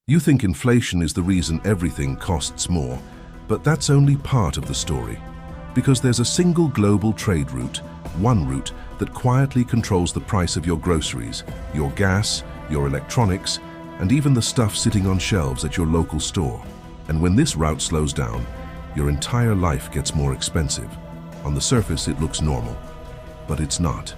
You think inflation is the reason everything costs more, but that's only part of the story. Because there's a single global trade route, one route that quietly controls the price of your groceries, your gas, your electronics, and even the stuff sitting on shelves at your local store. And when this route slows down, your entire life gets more expensive. On the surface, it looks normal, but it's not.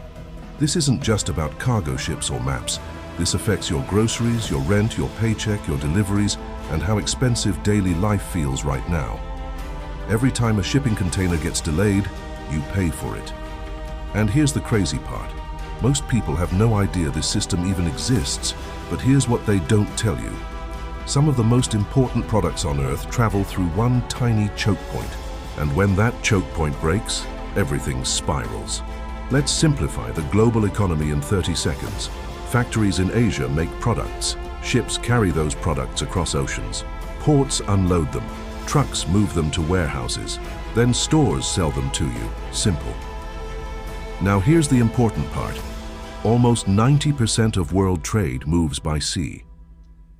This isn't just about cargo ships or maps. This affects your groceries, your rent, your paycheck, your deliveries, and how expensive daily life feels right now. Every time a shipping container gets delayed, you pay for it. And here's the crazy part. Most people have no idea this system even exists, but here's what they don't tell you. Some of the most important products on Earth travel through one tiny choke point. And when that choke point breaks, everything spirals. Let's simplify the global economy in 30 seconds. Factories in Asia make products. Ships carry those products across oceans. Ports unload them. Trucks move them to warehouses. Then stores sell them to you. Simple. Now here's the important part. Almost 90% of world trade moves by sea.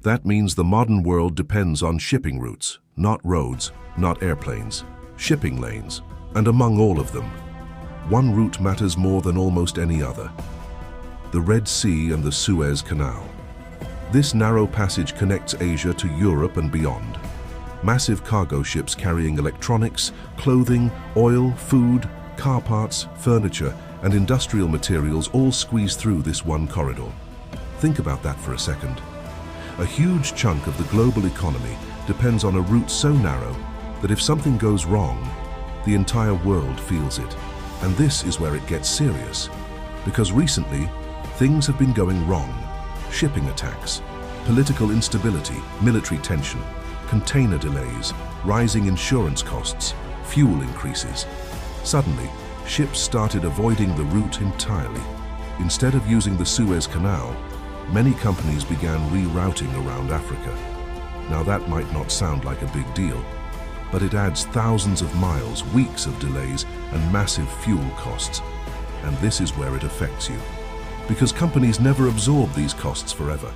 That means the modern world depends on shipping routes, not roads, not airplanes, shipping lanes. And among all of them, one route matters more than almost any other. The Red Sea and the Suez Canal. This narrow passage connects Asia to Europe and beyond. Massive cargo ships carrying electronics, clothing, oil, food, car parts, furniture, and industrial materials all squeeze through this one corridor. Think about that for a second. A huge chunk of the global economy depends on a route so narrow that if something goes wrong, the entire world feels it. And this is where it gets serious. Because recently, things have been going wrong. Shipping attacks, political instability, military tension, container delays, rising insurance costs, fuel increases. Suddenly, ships started avoiding the route entirely. Instead of using the Suez Canal, many companies began rerouting around Africa. Now that might not sound like a big deal, but it adds thousands of miles, weeks of delays, and massive fuel costs. And this is where it affects you. Because companies never absorb these costs forever.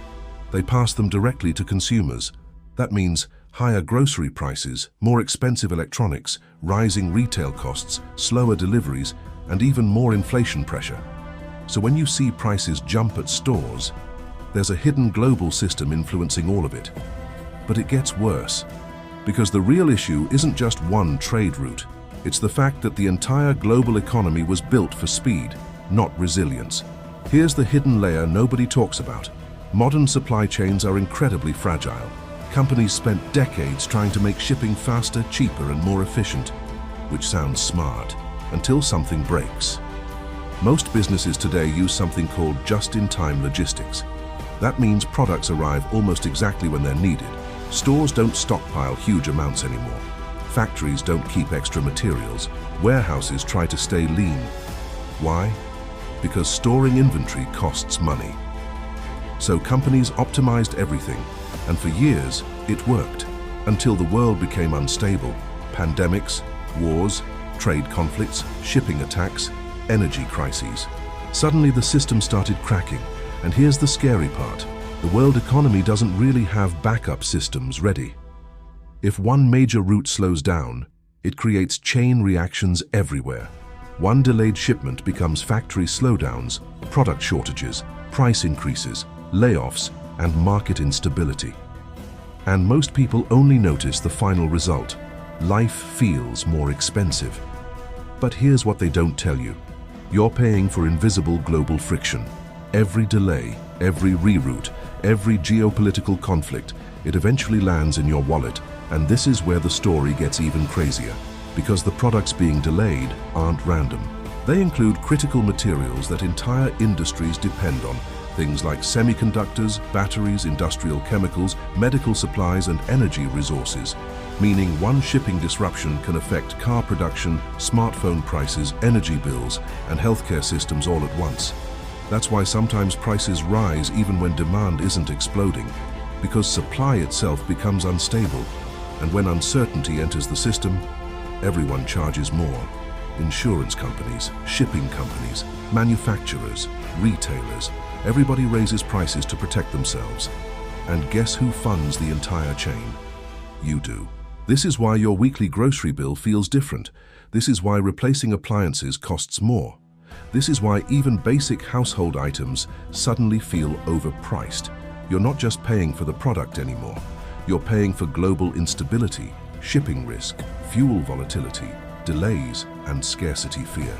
They pass them directly to consumers. That means higher grocery prices, more expensive electronics, rising retail costs, slower deliveries, and even more inflation pressure. So when you see prices jump at stores, there's a hidden global system influencing all of it. But it gets worse. Because the real issue isn't just one trade route. It's the fact that the entire global economy was built for speed, not resilience. Here's the hidden layer nobody talks about. Modern supply chains are incredibly fragile. Companies spent decades trying to make shipping faster, cheaper, and more efficient, which sounds smart, until something breaks. Most businesses today use something called just-in-time logistics. That means products arrive almost exactly when they're needed. Stores don't stockpile huge amounts anymore. Factories don't keep extra materials. Warehouses try to stay lean. Why? Because storing inventory costs money. So companies optimized everything, and for years it worked, until the world became unstable. Pandemics, wars, trade conflicts, shipping attacks, energy crises. Suddenly the system started cracking, and here's the scary part. The world economy doesn't really have backup systems ready. If one major route slows down, it creates chain reactions everywhere. One delayed shipment becomes factory slowdowns, product shortages, price increases, layoffs, and market instability. And most people only notice the final result. Life feels more expensive. But here's what they don't tell you. You're paying for invisible global friction. Every delay, every reroute, every geopolitical conflict, it eventually lands in your wallet. And this is where the story gets even crazier. Because the products being delayed aren't random. They include critical materials that entire industries depend on. Things like semiconductors, batteries, industrial chemicals, medical supplies, and energy resources. Meaning one shipping disruption can affect car production, smartphone prices, energy bills, and healthcare systems all at once. That's why sometimes prices rise even when demand isn't exploding, because supply itself becomes unstable. And when uncertainty enters the system, everyone charges more. Insurance companies, shipping companies, manufacturers, retailers, everybody raises prices to protect themselves. And guess who funds the entire chain? You do. This is why your weekly grocery bill feels different. This is why replacing appliances costs more. This is why even basic household items suddenly feel overpriced. You're not just paying for the product anymore. You're paying for global instability, shipping risk, fuel volatility, delays, and scarcity fear.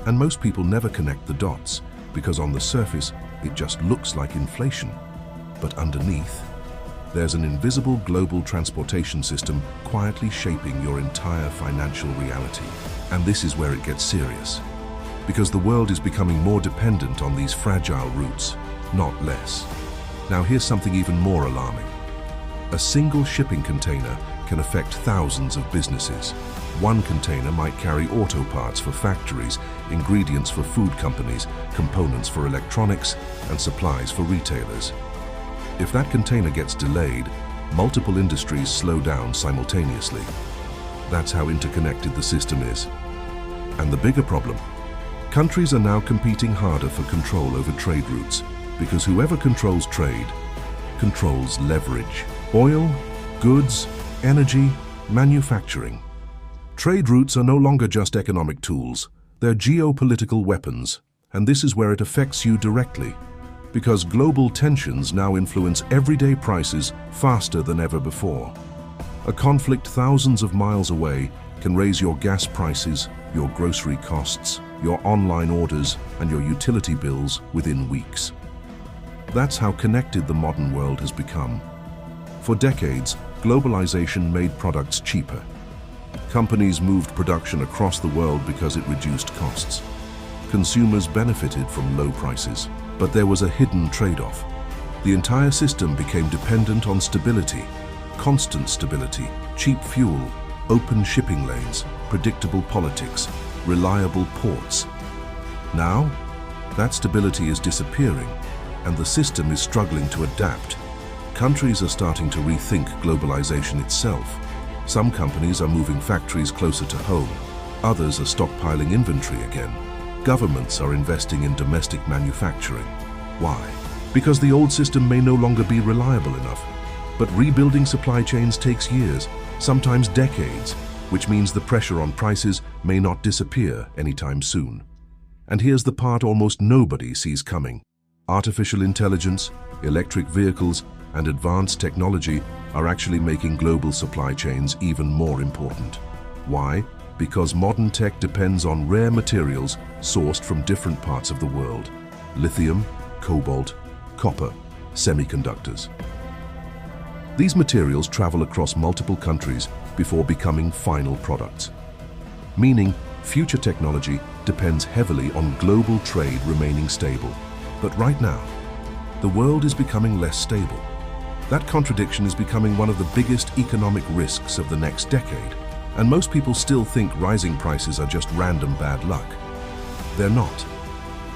And most people never connect the dots because on the surface, it just looks like inflation. But underneath, there's an invisible global transportation system quietly shaping your entire financial reality. And this is where it gets serious. Because the world is becoming more dependent on these fragile routes, not less. Now here's something even more alarming. A single shipping container can affect thousands of businesses. One container might carry auto parts for factories, ingredients for food companies, components for electronics, and supplies for retailers. If that container gets delayed, multiple industries slow down simultaneously. That's how interconnected the system is. And the bigger problem, countries are now competing harder for control over trade routes because whoever controls trade controls leverage. Oil, goods, energy, manufacturing. Trade routes are no longer just economic tools. They're geopolitical weapons, and this is where it affects you directly. Because global tensions now influence everyday prices faster than ever before. A conflict thousands of miles away can raise your gas prices, your grocery costs, your online orders, and your utility bills within weeks. That's how connected the modern world has become. For decades, globalization made products cheaper. Companies moved production across the world because it reduced costs. Consumers benefited from low prices. But there was a hidden trade-off. The entire system became dependent on stability, constant stability, cheap fuel, open shipping lanes, predictable politics, reliable ports. Now, that stability is disappearing, and the system is struggling to adapt. Countries are starting to rethink globalization itself. Some companies are moving factories closer to home. Others are stockpiling inventory again. Governments are investing in domestic manufacturing. Why? Because the old system may no longer be reliable enough. But rebuilding supply chains takes years, sometimes decades, which means the pressure on prices may not disappear anytime soon. And here's the part almost nobody sees coming. Artificial intelligence, electric vehicles, and advanced technology are actually making global supply chains even more important. Why? Because modern tech depends on rare materials sourced from different parts of the world. Lithium, cobalt, copper, semiconductors. These materials travel across multiple countries before becoming final products. Meaning, future technology depends heavily on global trade remaining stable. But right now, the world is becoming less stable. That contradiction is becoming one of the biggest economic risks of the next decade. And most people still think rising prices are just random bad luck. They're not.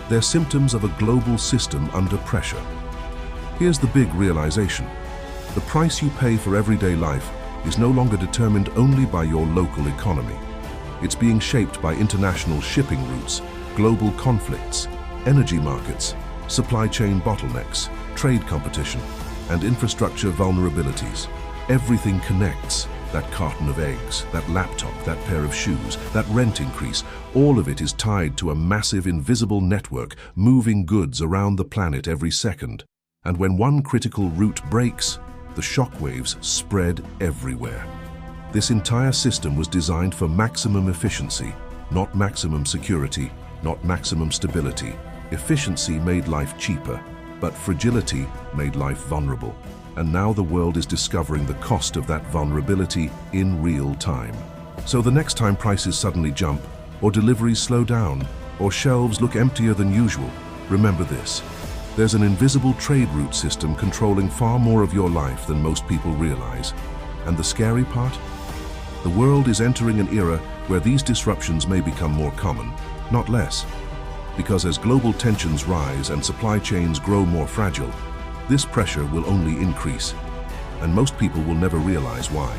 They're symptoms of a global system under pressure. Here's the big realization. The price you pay for everyday life is no longer determined only by your local economy. It's being shaped by international shipping routes, global conflicts, energy markets, supply chain bottlenecks, trade competition, and infrastructure vulnerabilities. Everything connects. That carton of eggs, that laptop, that pair of shoes, that rent increase, all of it is tied to a massive invisible network moving goods around the planet every second. And when one critical route breaks, the shockwaves spread everywhere. This entire system was designed for maximum efficiency, not maximum security, not maximum stability. Efficiency made life cheaper, but fragility made life vulnerable. And now the world is discovering the cost of that vulnerability in real time. So the next time prices suddenly jump, or deliveries slow down, or shelves look emptier than usual, remember this. There's an invisible trade route system controlling far more of your life than most people realize. And the scary part? The world is entering an era where these disruptions may become more common, not less. Because as global tensions rise and supply chains grow more fragile, this pressure will only increase, and most people will never realize why.